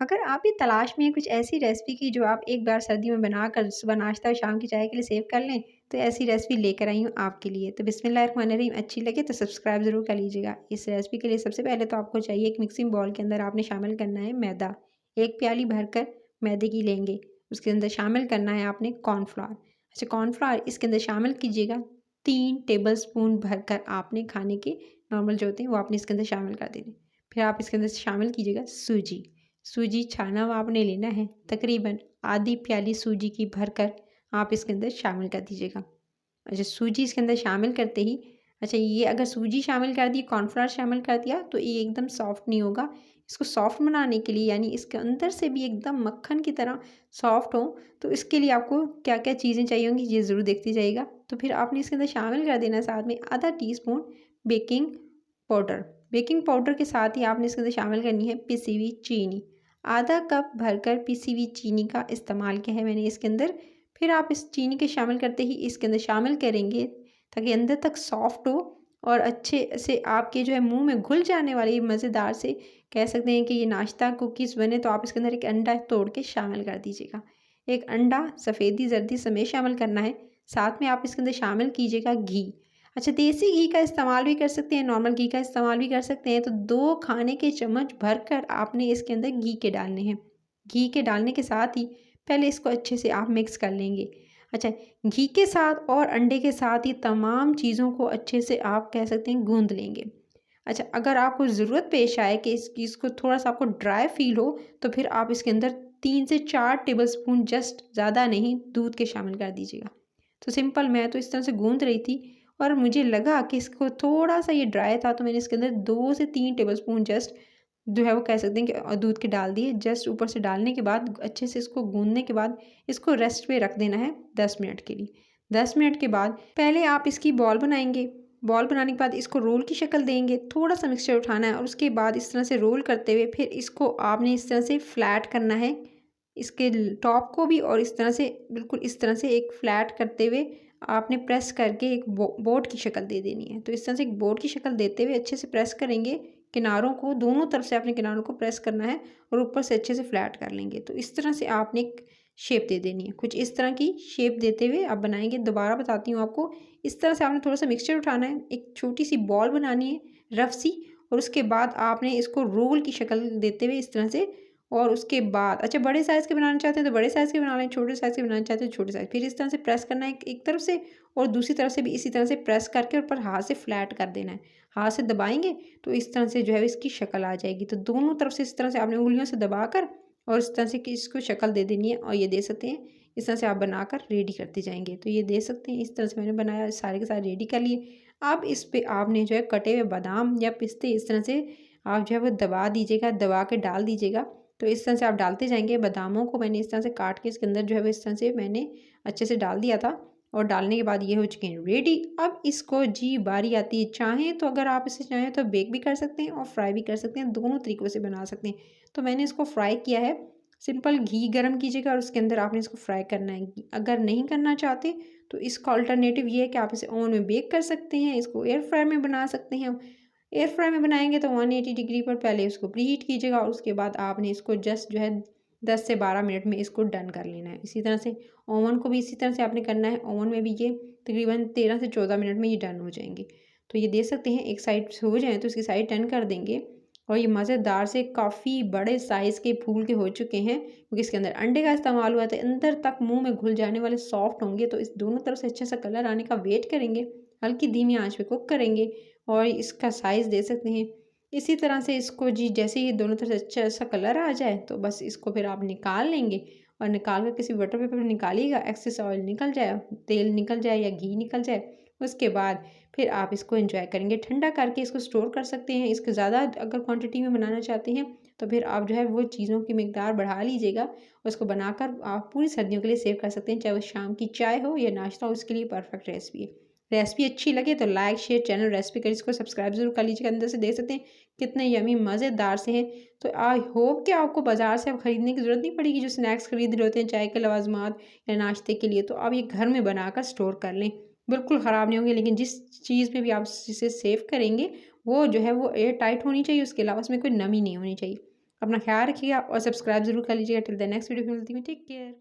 अगर आप भी तलाश में हैं कुछ ऐसी रेसिपी की जो आप एक बार सर्दियों में बनाकर सुबह नाश्ता और शाम की चाय के लिए सेव कर लें, तो ऐसी रेसिपी लेकर आई हूँ आपके लिए। तो बिस्मिल्लाहिर्रहमानिर्रहीम, अच्छी लगे तो सब्सक्राइब ज़रूर कर लीजिएगा। इस रेसिपी के लिए सबसे पहले तो आपको चाहिए एक मिक्सिंग बाउल के अंदर आपने शामिल करना है मैदा। 1 प्याली भरकर मैदे की लेंगे। उसके अंदर शामिल करना है आपने कॉर्नफ्लोर। अच्छा, कॉर्नफ्लोर इसके अंदर शामिल कीजिएगा। 3 टेबल स्पून भरकर आपने खाने के नॉर्मल जो होते हैं वो आपने इसके अंदर शामिल कर देने। फिर आप इसके अंदर शामिल कीजिएगा सूजी। सूजी छाना हुआ आपने लेना है, तकरीबन आधी प्याली सूजी की भरकर आप इसके अंदर शामिल कर दीजिएगा। अच्छा, सूजी इसके अंदर शामिल करते ही अच्छा, ये अगर सूजी शामिल कर दी, कॉर्नफ्लोर शामिल कर दिया तो ये एकदम सॉफ्ट नहीं होगा। इसको सॉफ्ट बनाने के लिए यानी इसके अंदर से भी एकदम मक्खन की तरह सॉफ्ट हो, तो इसके लिए आपको क्या-क्या चीज़ें चाहिए होंगी ये ज़रूर देखते जाइएगा। तो फिर आपने इसके अंदर शामिल कर देना है साथ में आधा teaspoon baking powder. Baking powder के साथ ही आपने इसके अंदर शामिल करनी है पिसी हुई चीनी। आधा कप भरकर पिसी हुई चीनी का इस्तेमाल किया है मैंने इसके अंदर। फिर आप इस चीनी के शामिल करते ही इसके अंदर शामिल करेंगे ताकि अंदर तक सॉफ्ट हो और अच्छे से आपके जो है मुंह में घुल जाने वाली मज़ेदार से कह सकते हैं कि ये नाश्ता कुकीज़ बने। तो आप इसके अंदर एक अंडा तोड़ के शामिल कर दीजिएगा। एक अंडा सफ़ेदी जर्दी समेत शामिल करना है। साथ में आप इसके अंदर शामिल कीजिएगा घी। अच्छा, देसी घी का इस्तेमाल भी कर सकते हैं, नॉर्मल घी का इस्तेमाल भी कर सकते हैं। तो 2 खाने के चम्मच भरकर आपने इसके अंदर घी के डालने हैं। घी के डालने के साथ ही पहले इसको अच्छे से आप मिक्स कर लेंगे। अच्छा, घी के साथ और अंडे के साथ ही तमाम चीज़ों को अच्छे से आप कह सकते हैं गूँध लेंगे। अच्छा, अगर आपको ज़रूरत पेश आए कि इस चीज़ को थोड़ा-सा आपको ड्राई फ़ील हो, तो फिर आप इसके अंदर 3 से 4 टेबलस्पून जस्ट, ज़्यादा नहीं, दूध के शामिल कर दीजिएगा। तो सिंपल मैं तो इस तरह से गूँध रही थी और मुझे लगा कि इसको थोड़ा-सा ये ड्राई था, तो मैंने इसके अंदर 2 से 3 टेबलस्पून जस्ट जो है वो कह सकते हैं कि दूध के डाल दिए। जस्ट ऊपर से डालने के बाद अच्छे से इसको गूँधने के बाद इसको रेस्ट पे रख देना है 10 मिनट के लिए। 10 मिनट के बाद पहले आप इसकी बॉल बनाएँगे। बॉल बनाने के बाद इसको रोल की शक्ल देंगे। थोड़ा-सा मिक्सचर उठाना है और उसके बाद इस तरह से रोल करते हुए फिर इसको आपने इस तरह से फ्लैट करना है। इसके टॉप को भी और इस तरह से बिल्कुल इस तरह से एक फ्लैट करते हुए आपने प्रेस करके एक बोर्ड की शक्ल दे देनी है। तो इस तरह से एक बोर्ड की शक्ल देते हुए अच्छे से प्रेस करेंगे। किनारों को दोनों तरफ से अपने किनारों को प्रेस करना है और ऊपर से अच्छे से फ्लैट कर लेंगे। तो इस तरह से आपने एक शेप दे देनी है। कुछ इस तरह की शेप देते हुए आप बनाएँगे। दोबारा बताती हूँ आपको। इस तरह से आपने थोड़ा-सा मिक्सचर उठाना है, एक छोटी-सी बॉल बनानी है, रफ़ सी, और उसके बाद आपने इसको रोल की शक्ल देते हुए इस तरह से, और उसके बाद अच्छा, बड़े साइज़ के बनाना चाहते हैं तो बड़े साइज़ के बना लें, छोटे साइज़ के बनाना चाहते हैं तो छोटे साइज़। फिर इस तरह से प्रेस करना है एक तरफ से और दूसरी तरफ से भी इसी तरह से प्रेस करके ऊपर हाथ से फ्लैट कर देना है। हाथ से दबाएँगे तो इस तरह से जो है इसकी शक्ल आ जाएगी। तो दोनों तरफ से इस तरह से आपने उँगलियों से दबाकर और इस तरह से कि इसको शक्ल दे देनी है और ये दे सकते हैं। इस तरह से आप बनाकर रेडी करते जाएँगे। तो ये दे सकते हैं, इस तरह से मैंने बनाया, सारे के सारे रेडी कर लिए। अब इस पे आपने जो है कटे हुए बादाम या पिस्ते इस तरह से आप जो है वो दबा दीजिएगा, दबा के डाल दीजिएगा। तो इस तरह से आप डालते जाएँगे। बादामों को मैंने इस तरह से काट के इसके अंदर जो है वो इस तरह से मैंने अच्छे से डाल दिया था और डालने के बाद ये हो चुके हैं रेडी। अब इसको जी बारी आती है, चाहें तो अगर आप इसे चाहें तो बेक भी कर सकते हैं और फ्राई भी कर सकते हैं, दोनों तरीक़ों से बना सकते हैं। तो मैंने इसको फ्राई किया है। सिंपल घी गरम कीजिएगा और उसके अंदर आपने इसको फ्राई करना है। अगर नहीं करना चाहते तो इसका अल्टरनेटिव ये है कि आप इसे ओवन में बेक कर सकते हैं, इसको एयर फ्रायर में बना सकते हैं। एयर फ्राई में बनाएँगे तो 180 डिग्री पर पहले उसको प्रीहीट कीजिएगा और उसके बाद आपने इसको जस्ट जो है 10 से 12 मिनट में इसको डन कर लेना है। इसी तरह से ओवन को भी इसी तरह से आपने करना है। ओवन में भी ये तकरीबन 13 से 14 मिनट में ये डन हो जाएँगे। तो ये दे सकते हैं, एक साइड से हो जाएँ तो इसकी साइड टर्न कर देंगे और ये मज़ेदार से काफ़ी बड़े साइज़ के फूल के हो चुके हैं क्योंकि इसके अंदर अंडे का इस्तेमाल हुआ था। अंदर तक मुँह में घुल जाने वाले सॉफ्ट होंगे। तो इस दोनों तरफ से अच्छा सा कलर आने का वेट करेंगे, हल्की धीमी आँच पे कुक करेंगे और इसका साइज़ दे सकते हैं। इसी तरह से इसको जी जैसे ही दोनों तरफ से अच्छा-सा कलर आ जाए तो बस इसको फिर आप निकाल लेंगे और निकाल कर किसी बटर पेपर में निकालिएगा, एक्सेस ऑयल निकल जाए, तेल निकल जाए या घी निकल जाए। उसके बाद फिर आप इसको एंजॉय करेंगे। ठंडा करके इसको स्टोर कर सकते हैं। इसको ज़्यादा अगर क्वांटिटी में बनाना चाहते हैं तो फिर आप जो है वो चीज़ों की मिकदार बढ़ा लीजिएगा। उसको बनाकर आप पूरी सर्दियों के लिए सेव कर सकते हैं, चाहे वो शाम की चाय हो या नाश्ता हो, उसके लिए परफेक्ट रेसिपी है। रेसिपी अच्छी लगे तो लाइक, शेयर, चैनल रेसिपी करिए, इसको सब्सक्राइब ज़रूर कर लीजिएगा। अंदर से देख सकते हैं कितने यम्मी मज़ेदार से हैं। तो आई होप कि आपको बाज़ार से अब खरीदने की ज़रूरत नहीं पड़ेगी, जो स्नैक्स खरीद रहे होते हैं चाय के लवाज़मात या नाश्ते के लिए, तो आप ये घर में बनाकर स्टोर कर लें। बिल्कुल ख़राब नहीं होंगे, लेकिन जिस चीज़ में भी आप इसे सेव करेंगे वो जो है वो एयर टाइट होनी चाहिए, उसके अलावा उसमें कोई नमी नहीं होनी चाहिए। अपना ख़्याल रखिएगा और सब्सक्राइब ज़रूर कर लीजिएगा। टिल द नेक्स्ट वीडियो मिलती हूँ। Take care.